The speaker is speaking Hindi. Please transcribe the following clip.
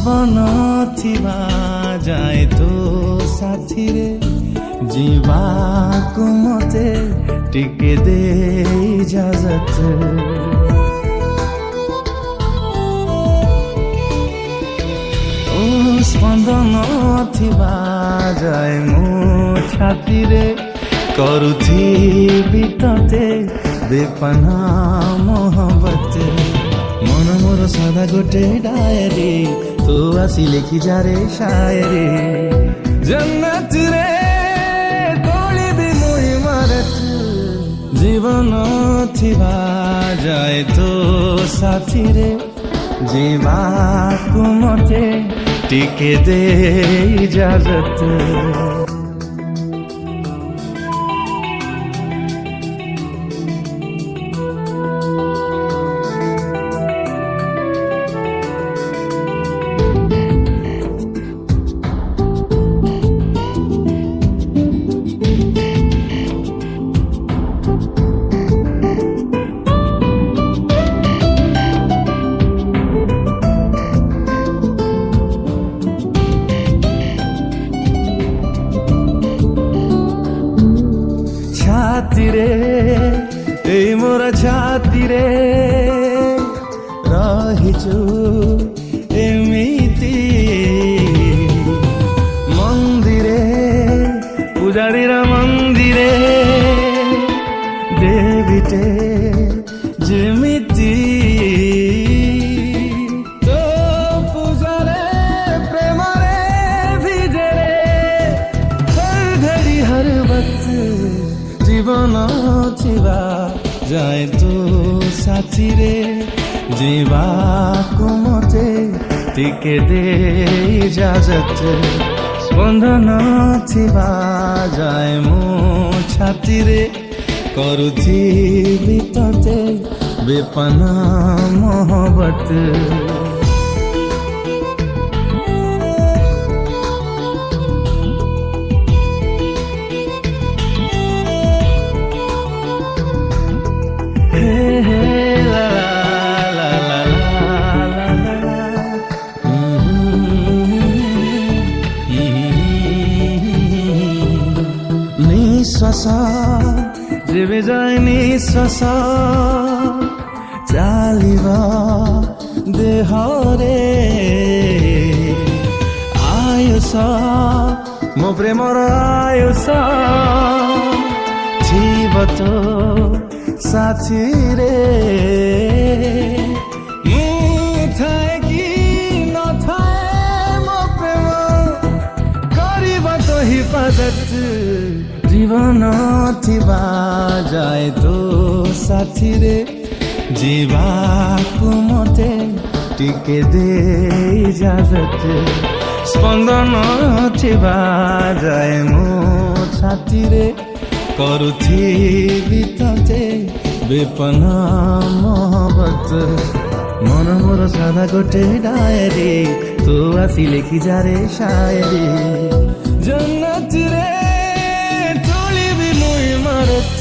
स्पंदन थिबा जाए तो साथी रे जीवाको मते टिके दे इजाजत ओ स्पंदन थिबा जाए मो छाती रे करुथिबि तते बेपना मोहब्बत मन मोर सदा गोटे डायरी तो आसी लिखि जा रे शायरी जन्नत रे तोलिबि मुई मारत जीवन थिबा जाए तो साथी रे जीवाको मते टिके दे इजाजत छाती रे এই মোরা ছাতি রে রহিଛୁ এমিতি মন্দিরে পূজারীরা মন্দিরে দেবীতে যেমিতি তো পূজারে প্রেমরে ভিজরে হর ঘড়ি হর वक्त जीवन थिबा जाए तो साथी रे जीवाको मते टिके दे इजाजत स्पंदन थिबा जाए मो छाती रे करुथिबि तते बेपना मोहब्बत निश्वास जेबे जाए निश्वास चालिबा देहरे आयुष मो प्रेमर आयुष थिब तो साथी रे थाए कि नथाए मो प्रेम करिबा तो हिफाजत जीवन थिबा जाए तो साथी रे जीवाको मते टिके दे इजाजत स्पंदन थिबा जाए मो छाती रे करुथिबि तते बेपना मोहब्बत मन मोर सदा गोटे डायरी तो आसी लिखि जा रे शायरी जन्नत रे तोलिबि मुई मारत